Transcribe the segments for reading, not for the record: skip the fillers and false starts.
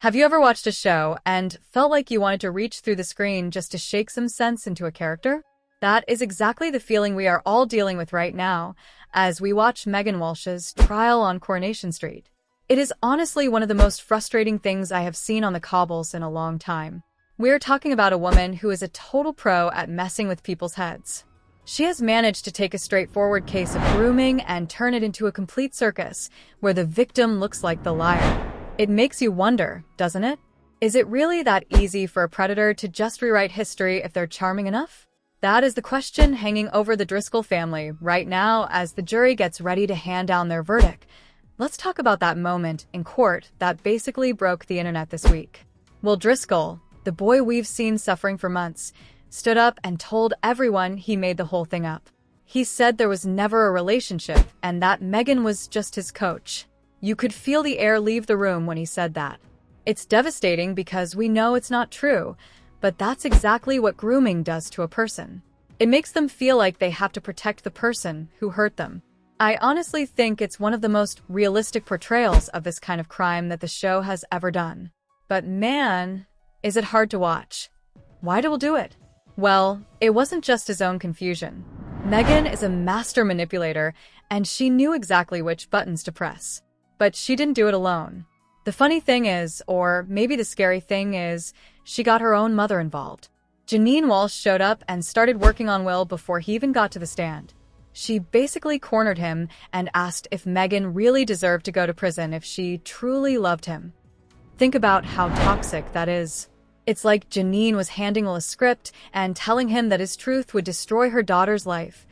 Have you ever watched a show and felt like you wanted to reach through the screen just to shake some sense into a character? That is exactly the feeling we are all dealing with right now as we watch Megan Walsh's trial on Coronation Street. It is honestly one of the most frustrating things I have seen on the cobbles in a long time. We're talking about a woman who is a total pro at messing with people's heads. She has managed to take a straightforward case of grooming and turn it into a complete circus where the victim looks like the liar. It makes you wonder, doesn't it? Is it really that easy for a predator to just rewrite history if they're charming enough? That is the question hanging over the Driscoll family right now as the jury gets ready to hand down their verdict. Let's talk about that moment in court that basically broke the internet this week. Well, Driscoll, the boy we've seen suffering for months, stood up and told everyone he made the whole thing up. He said there was never a relationship and that Megan was just his coach. You could feel the air leave the room when he said that. It's devastating because we know it's not true, but that's exactly what grooming does to a person. It makes them feel like they have to protect the person who hurt them. I honestly think it's one of the most realistic portrayals of this kind of crime that the show has ever done. But man, is it hard to watch. Why do it? Well, it wasn't just his own confusion. Megan is a master manipulator, and she knew exactly which buttons to press. But she didn't do it alone. The funny thing is, or maybe the scary thing is, she got her own mother involved. Megan Walsh showed up and started working on Will before he even got to the stand. She basically cornered him and asked if Megan really deserved to go to prison if she truly loved him. Think about how toxic that is. It's like Janine was handing Will a script and telling him that his truth would destroy her daughter's life.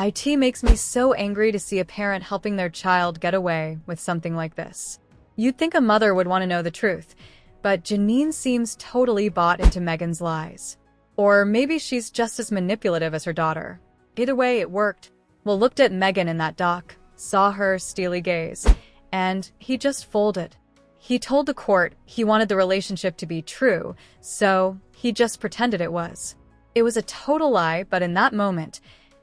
It makes me so angry to see a parent helping their child get away with something like this. You'd think a mother would want to know the truth, but Janine seems totally bought into Megan's lies. Or maybe she's just as manipulative as her daughter. Either way, it worked. Will looked at Megan in that dock, saw her steely gaze, and he just folded. He told the court he wanted the relationship to be true, so he just pretended it was. It was a total lie, but in that moment,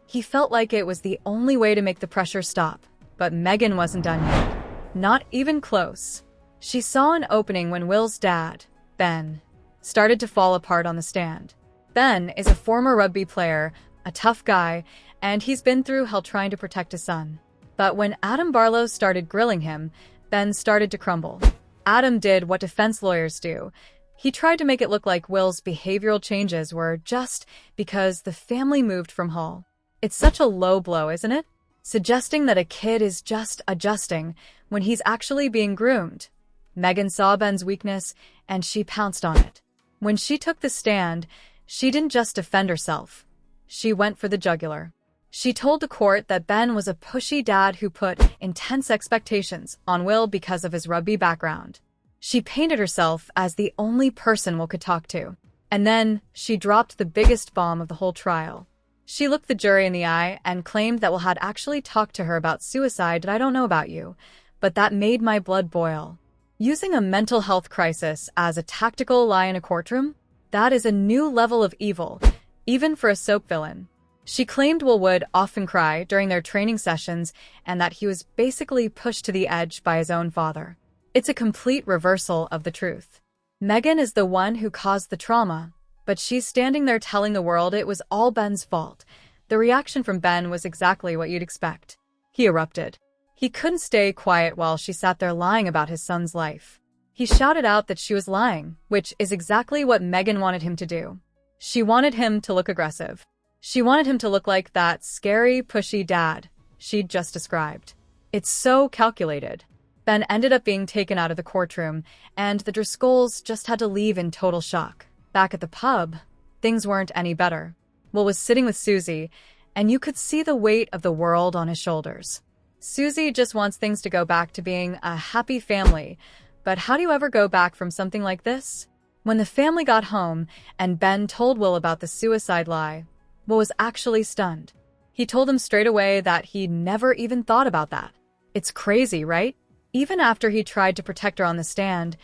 he felt like it was the only way to make the pressure stop. But Megan wasn't done yet. Not even close. She saw an opening when Will's dad, Ben, started to fall apart on the stand. Ben is a former rugby player, a tough guy, and he's been through hell trying to protect his son. But when Adam Barlow started grilling him, Ben started to crumble. Adam did what defense lawyers do. He tried to make it look like Will's behavioral changes were just because the family moved from Hull. It's such a low blow, isn't it? Suggesting that a kid is just adjusting when he's actually being groomed. Megan saw Ben's weakness, and she pounced on it. When she took the stand, she didn't just defend herself. She went for the jugular. She told the court that Ben was a pushy dad who put intense expectations on Will because of his rugby background. She painted herself as the only person Will could talk to. And then she dropped the biggest bomb of the whole trial. She looked the jury in the eye and claimed that Will had actually talked to her about suicide. I don't know about you, but that made my blood boil. Using a mental health crisis as a tactical lie in a courtroom? That is a new level of evil, even for a soap villain. She claimed Will would often cry during their training sessions and that he was basically pushed to the edge by his own father. It's a complete reversal of the truth. Megan is the one who caused the trauma, but she's standing there telling the world it was all Ben's fault. The reaction from Ben was exactly what you'd expect. He erupted. He couldn't stay quiet while she sat there lying about his son's life. He shouted out that she was lying, which is exactly what Megan wanted him to do. She wanted him to look aggressive. She wanted him to look like that scary, pushy dad she'd just described. It's so calculated. Ben ended up being taken out of the courtroom, and the Driscolls just had to leave in total shock. Back at the pub, things weren't any better. Will was sitting with Susie, and you could see the weight of the world on his shoulders. Susie just wants things to go back to being a happy family, but how do you ever go back from something like this? When the family got home and Ben told Will about the suicide lie, Will was actually stunned. He told him straight away that he'd never even thought about that. It's crazy, right? Even after he tried to protect her on the stand,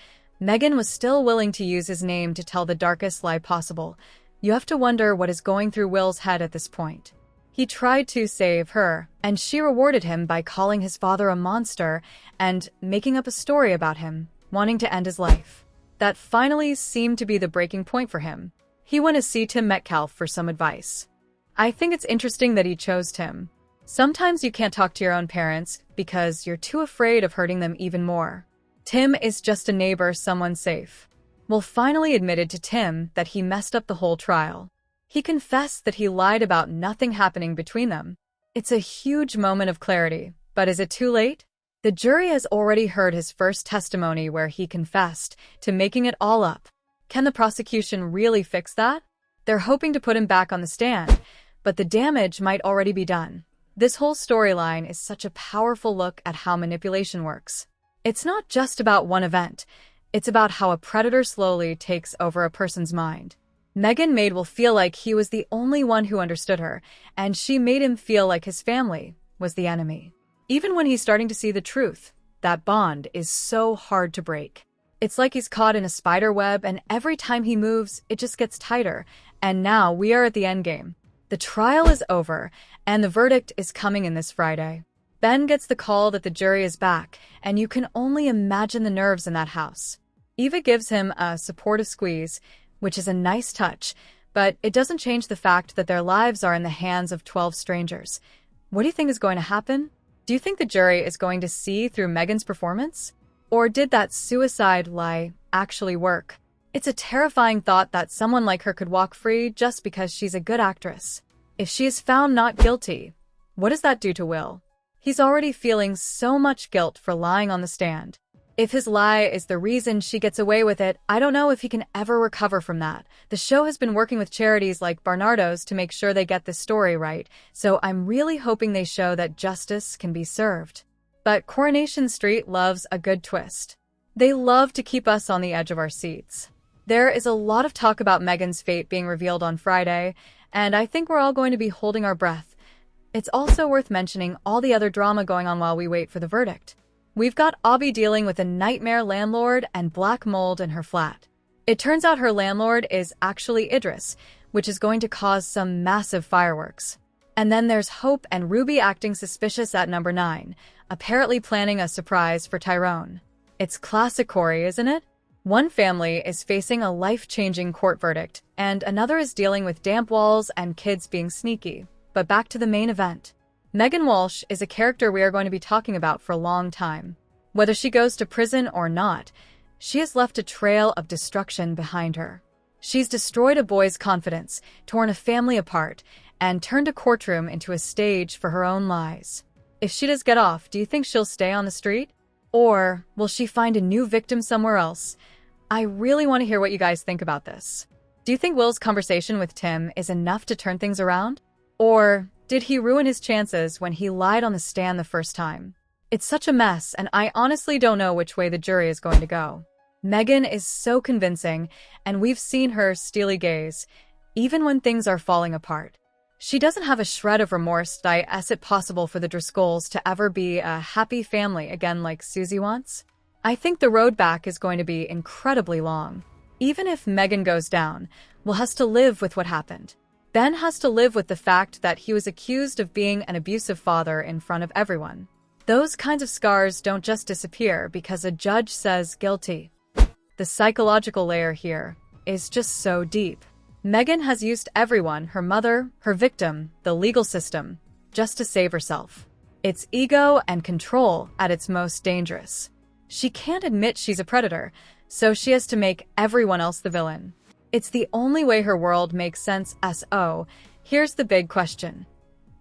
Megan was still willing to use his name to tell the darkest lie possible. You have to wonder what is going through Will's head at this point. He tried to save her, and she rewarded him by calling his father a monster and making up a story about him, wanting to end his life. That finally seemed to be the breaking point for him. He went to see Tim Metcalf for some advice. I think it's interesting that he chose Tim. Sometimes you can't talk to your own parents because you're too afraid of hurting them even more. Tim is just a neighbor, someone safe. Will finally admitted to Tim that he messed up the whole trial. He confessed that he lied about nothing happening between them. It's a huge moment of clarity, but is it too late? The jury has already heard his first testimony where he confessed to making it all up. Can the prosecution really fix that? They're hoping to put him back on the stand, but the damage might already be done. This whole storyline is such a powerful look at how manipulation works. It's not just about one event. It's about how a predator slowly takes over a person's mind. Megan made Will feel like he was the only one who understood her, and she made him feel like his family was the enemy. Even when he's starting to see the truth, that bond is so hard to break. It's like he's caught in a spider web, and every time he moves, it just gets tighter. And now we are at the endgame. The trial is over, and the verdict is coming in this Friday. Ben gets the call that the jury is back, and you can only imagine the nerves in that house. Eva gives him a supportive squeeze, which is a nice touch, but it doesn't change the fact that their lives are in the hands of 12 strangers. What do you think is going to happen? Do you think the jury is going to see through Megan's performance? Or did that suicide lie actually work? It's a terrifying thought that someone like her could walk free just because she's a good actress. If she is found not guilty, what does that do to Will? He's already feeling so much guilt for lying on the stand. If his lie is the reason she gets away with it, I don't know if he can ever recover from that. The show has been working with charities like Barnardo's to make sure they get this story right, so I'm really hoping they show that justice can be served. But Coronation Street loves a good twist. They love to keep us on the edge of our seats. There is a lot of talk about Megan's fate being revealed on Friday, and I think we're all going to be holding our breath. It's also worth mentioning all the other drama going on while we wait for the verdict. We've got Abby dealing with a nightmare landlord and black mold in her flat. It turns out her landlord is actually Idris, which is going to cause some massive fireworks. And then there's Hope and Ruby acting suspicious at number 9, apparently planning a surprise for Tyrone. It's classic Corey, isn't it? One family is facing a life-changing court verdict, and another is dealing with damp walls and kids being sneaky. But back to the main event. Megan Walsh is a character we are going to be talking about for a long time. Whether she goes to prison or not, she has left a trail of destruction behind her. She's destroyed a boy's confidence, torn a family apart, and turned a courtroom into a stage for her own lies. If she does get off, do you think she'll stay on the street? Or will she find a new victim somewhere else? I really want to hear what you guys think about this. Do you think Will's conversation with Tim is enough to turn things around? Or did he ruin his chances when he lied on the stand the first time? It's such a mess, and I honestly don't know which way the jury is going to go. Megan is so convincing, and we've seen her steely gaze, even when things are falling apart. She doesn't have a shred of remorse that is it possible for the Driscolls to ever be a happy family again like Susie wants. I think the road back is going to be incredibly long. Even if Megan goes down, Will has to live with what happened. Ben has to live with the fact that he was accused of being an abusive father in front of everyone. Those kinds of scars don't just disappear because a judge says guilty. The psychological layer here is just so deep. Megan has used everyone, her mother, her victim, the legal system, just to save herself. It's ego and control at its most dangerous. She can't admit she's a predator, so she has to make everyone else the villain. It's the only way her world makes sense. So, here's the big question.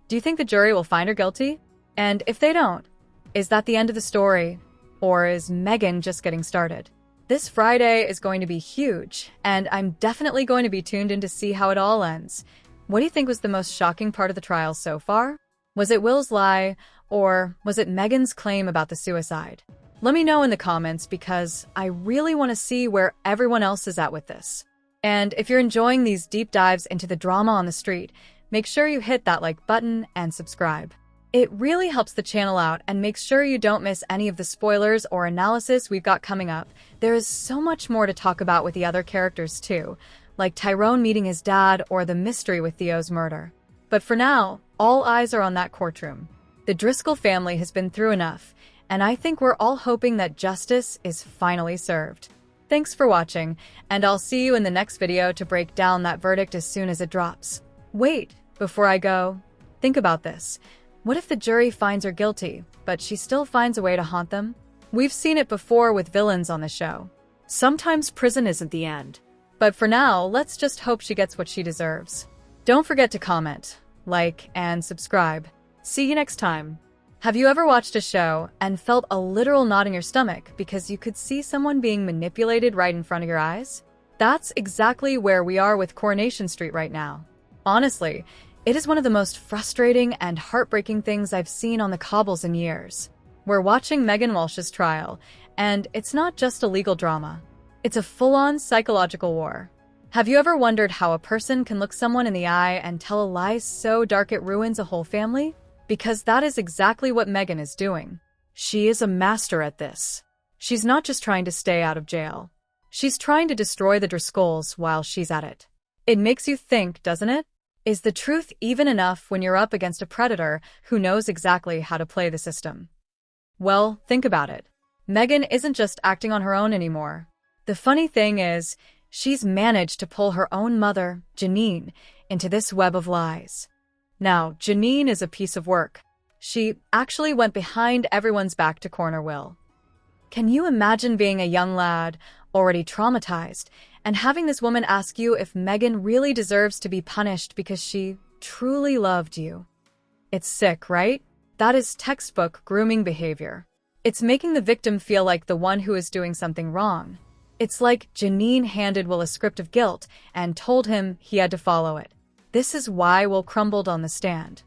Do you think the jury will find her guilty? And if they don't, is that the end of the story? Or is Megan just getting started? This Friday is going to be huge, and I'm definitely going to be tuned in to see how it all ends. What do you think was the most shocking part of the trial so far? Was it Will's lie, or was it Megan's claim about the suicide? Let me know in the comments because I really want to see where everyone else is at with this. And if you're enjoying these deep dives into the drama on the street, make sure you hit that like button and subscribe. It really helps the channel out and makes sure you don't miss any of the spoilers or analysis we've got coming up. There is so much more to talk about with the other characters too, like Tyrone meeting his dad or the mystery with Theo's murder. But for now, all eyes are on that courtroom. The Driscoll family has been through enough, and I think we're all hoping that justice is finally served. Thanks for watching, and I'll see you in the next video to break down that verdict as soon as it drops. Wait, before I go, think about this. What if the jury finds her guilty, but she still finds a way to haunt them? We've seen it before with villains on the show. Sometimes prison isn't the end. But for now, let's just hope she gets what she deserves. Don't forget to comment, like, and subscribe. See you next time. Have you ever watched a show and felt a literal knot in your stomach because you could see someone being manipulated right in front of your eyes? That's exactly where we are with Coronation Street right now. Honestly, it is one of the most frustrating and heartbreaking things I've seen on the cobbles in years. We're watching Megan Walsh's trial, and it's not just a legal drama. It's a full-on psychological war. Have you ever wondered how a person can look someone in the eye and tell a lie so dark it ruins a whole family? Because that is exactly what Megan is doing. She is a master at this. She's not just trying to stay out of jail. She's trying to destroy the Driscolls while she's at it. It makes you think, doesn't it? Is the truth even enough when you're up against a predator who knows exactly how to play the system? Well, think about it. Megan isn't just acting on her own anymore. The funny thing is, she's managed to pull her own mother, Janine, into this web of lies. Now, Janine is a piece of work. She actually went behind everyone's back to corner Will. Can you imagine being a young lad, already traumatized, and having this woman ask you if Megan really deserves to be punished because she truly loved you? It's sick, right? That is textbook grooming behavior. It's making the victim feel like the one who is doing something wrong. It's like Janine handed Will a script of guilt and told him he had to follow it. This is why Will crumbled on the stand.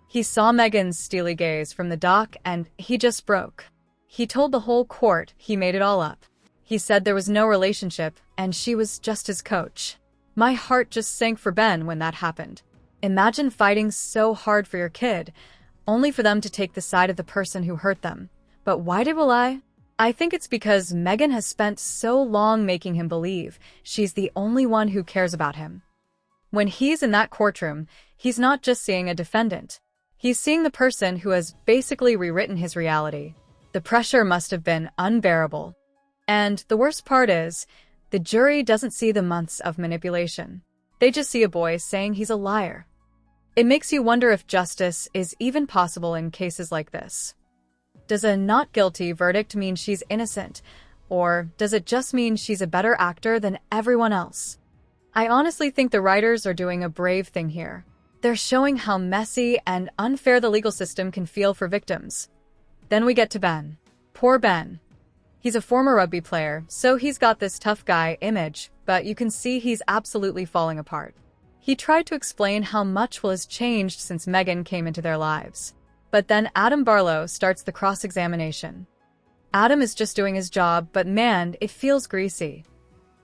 He saw Megan's steely gaze from the dock and he just broke. He told the whole court he made it all up. He said there was no relationship and she was just his coach. My heart just sank for Ben when that happened. Imagine fighting so hard for your kid, only for them to take the side of the person who hurt them. But why did Will lie? I think it's because Megan has spent so long making him believe she's the only one who cares about him. When he's in that courtroom, he's not just seeing a defendant. He's seeing the person who has basically rewritten his reality. The pressure must have been unbearable. And the worst part is, the jury doesn't see the months of manipulation. They just see a boy saying he's a liar. It makes you wonder if justice is even possible in cases like this. Does a not guilty verdict mean she's innocent, or does it just mean she's a better actor than everyone else? I honestly think the writers are doing a brave thing here. They're showing how messy and unfair the legal system can feel for victims. Then we get to Ben. Poor Ben. He's a former rugby player, so he's got this tough guy image, but you can see he's absolutely falling apart. He tried to explain how much Will has changed since Megan came into their lives. But then Adam Barlow starts the cross-examination. Adam is just doing his job, but man, it feels greasy.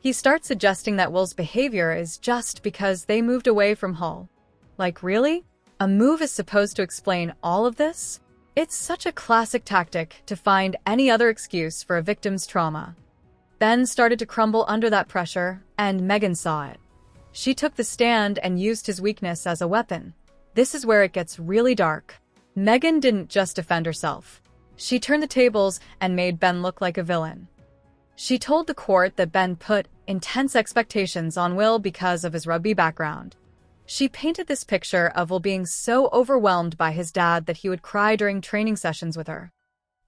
He starts suggesting that Will's behavior is just because they moved away from Hull. Like, really? A move is supposed to explain all of this? It's such a classic tactic to find any other excuse for a victim's trauma. Ben started to crumble under that pressure, and Megan saw it. She took the stand and used his weakness as a weapon. This is where it gets really dark. Megan didn't just defend herself. She turned the tables and made Ben look like a villain. She told the court that Ben put intense expectations on Will because of his rugby background. She painted this picture of Will being so overwhelmed by his dad that he would cry during training sessions with her.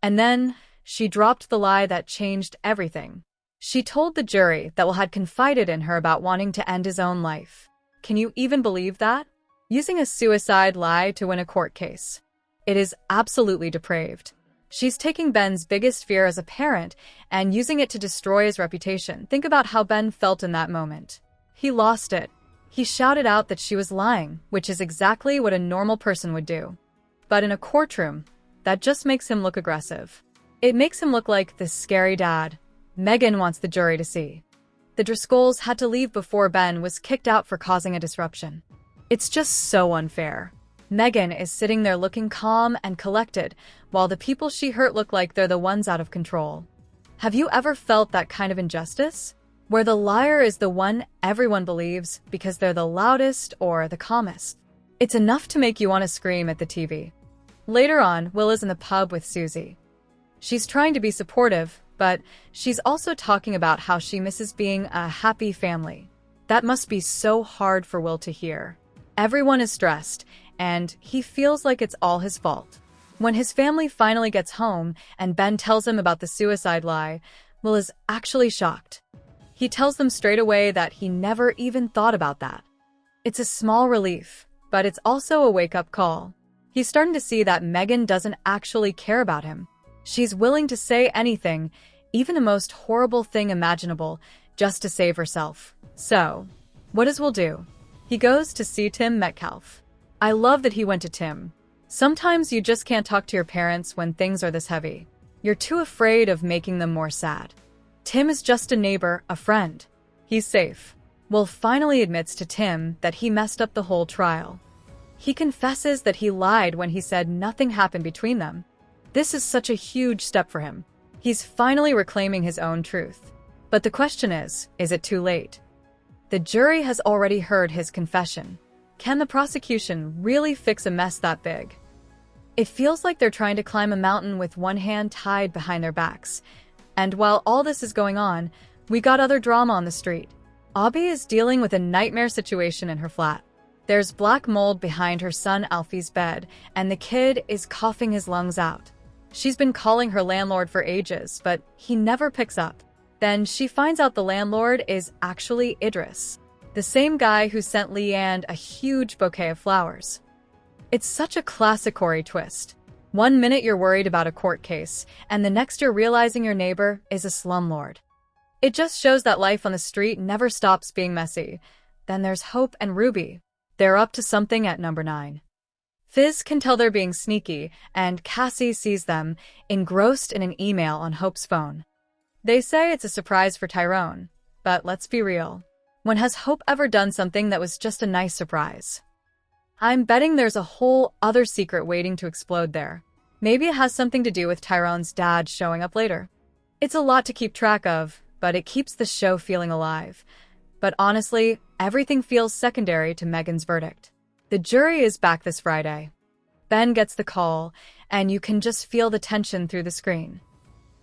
And then she dropped the lie that changed everything. She told the jury that Will had confided in her about wanting to end his own life. Can you even believe that? Using a suicide lie to win a court case. It is absolutely depraved. She's taking Ben's biggest fear as a parent and using it to destroy his reputation. Think about how Ben felt in that moment. He lost it. He shouted out that she was lying, which is exactly what a normal person would do. But in a courtroom, that just makes him look aggressive. It makes him look like this scary dad Megan wants the jury to see. The Driscolls had to leave before Ben was kicked out for causing a disruption. It's just so unfair. Megan is sitting there looking calm and collected, while the people she hurt look like they're the ones out of control. Have you ever felt that kind of injustice? Where the liar is the one everyone believes because they're the loudest or the calmest. It's enough to make you want to scream at the TV. Later on, Will is in the pub with Susie. She's trying to be supportive, But she's also talking about how she misses being a happy family. That must be so hard for Will to hear. Everyone is stressed, and he feels like it's all his fault. When his family finally gets home and Ben tells him about the suicide lie, Will is actually shocked. He tells them straight away that he never even thought about that. It's a small relief, but it's also a wake-up call. He's starting to see that Megan doesn't actually care about him. She's willing to say anything, even the most horrible thing imaginable, just to save herself. So, what does Will do? He goes to see Tim Metcalf. I love that he went to Tim. Sometimes you just can't talk to your parents when things are this heavy. You're too afraid of making them more sad. Tim is just a neighbor, a friend. He's safe. Will finally admits to Tim that he messed up the whole trial. He confesses that he lied when he said nothing happened between them. This is such a huge step for him. He's finally reclaiming his own truth. But the question is it too late? The jury has already heard his confession. Can the prosecution really fix a mess that big? It feels like they're trying to climb a mountain with one hand tied behind their backs. And while all this is going on, we got other drama on the street. Abby is dealing with a nightmare situation in her flat. There's black mold behind her son Alfie's bed, and the kid is coughing his lungs out. She's been calling her landlord for ages, but he never picks up. Then she finds out the landlord is actually Idris, the same guy who sent Leanne a huge bouquet of flowers. It's such a classic Corey twist. One minute you're worried about a court case, and the next you're realizing your neighbor is a slumlord. It just shows that life on the street never stops being messy. Then there's Hope and Ruby. They're up to something at number 9. Fizz can tell they're being sneaky, and Cassie sees them, engrossed in an email on Hope's phone. They say it's a surprise for Tyrone, but let's be real. When has Hope ever done something that was just a nice surprise? I'm betting there's a whole other secret waiting to explode there. Maybe it has something to do with Tyrone's dad showing up later. It's a lot to keep track of, but it keeps the show feeling alive. But honestly, everything feels secondary to Megan's verdict. The jury is back this Friday. Ben gets the call, and you can just feel the tension through the screen.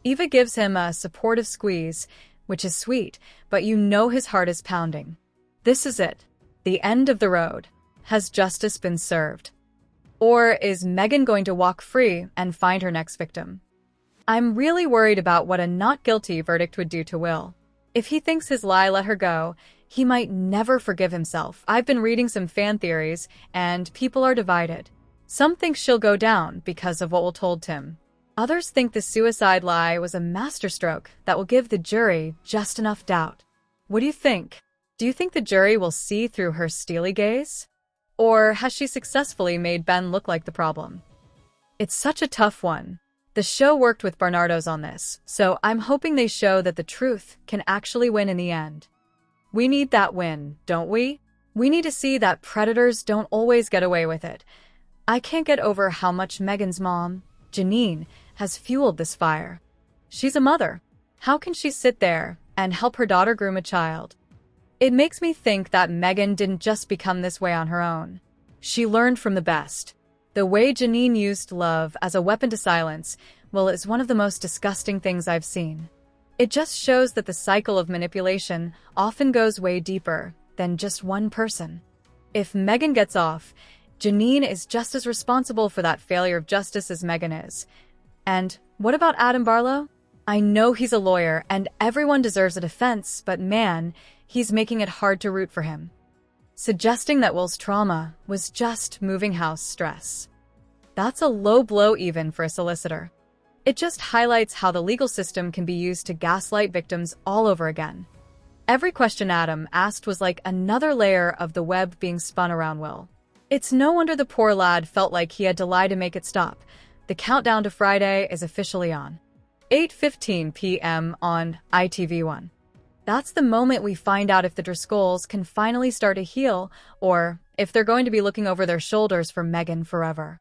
Eva gives him a supportive squeeze, which is sweet, but you know his heart is pounding. This is it. The end of the road. Has justice been served? Or is Megan going to walk free and find her next victim? I'm really worried about what a not guilty verdict would do to Will. If he thinks his lie let her go, he might never forgive himself. I've been reading some fan theories, and people are divided. Some think she'll go down because of what Will told Tim. Others think the suicide lie was a masterstroke that will give the jury just enough doubt. What do you think? Do you think the jury will see through her steely gaze? Or has she successfully made Ben look like the problem? It's such a tough one. The show worked with Barnardo's on this, so I'm hoping they show that the truth can actually win in the end. We need that win, don't we? We need to see that predators don't always get away with it. I can't get over how much Megan's mom, Janine, has fueled this fire. She's a mother. How can she sit there and help her daughter groom a child? It makes me think that Megan didn't just become this way on her own. She learned from the best. The way Janine used love as a weapon to silence, well, is one of the most disgusting things I've seen. It just shows that the cycle of manipulation often goes way deeper than just one person. If Megan gets off, Janine is just as responsible for that failure of justice as Megan is. And what about Adam Barlow? I know he's a lawyer and everyone deserves a defense, but man, he's making it hard to root for him. Suggesting that Will's trauma was just moving house stress. That's a low blow even for a solicitor. It just highlights how the legal system can be used to gaslight victims all over again. Every question Adam asked was like another layer of the web being spun around Will. It's no wonder the poor lad felt like he had to lie to make it stop. The countdown to Friday is officially on. 8:15 p.m. on ITV1. That's the moment we find out if the Driscolls can finally start to heal, or if they're going to be looking over their shoulders for Megan forever.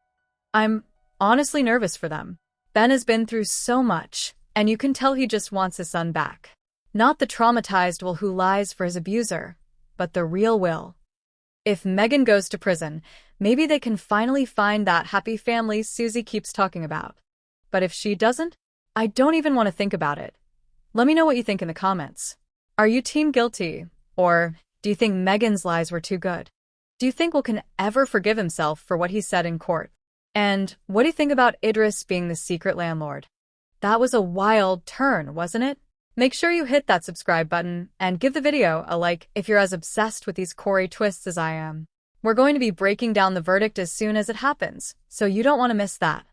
I'm honestly nervous for them. Ben has been through so much, and you can tell he just wants his son back. Not the traumatized Will who lies for his abuser, but the real Will. If Megan goes to prison, maybe they can finally find that happy family Susie keeps talking about. But if she doesn't, I don't even want to think about it. Let me know what you think in the comments. Are you team guilty? Or do you think Megan's lies were too good? Do you think Will can ever forgive himself for what he said in court? And what do you think about Idris being the secret landlord? That was a wild turn, wasn't it? Make sure you hit that subscribe button and give the video a like if you're as obsessed with these Corey twists as I am. We're going to be breaking down the verdict as soon as it happens, so you don't want to miss that.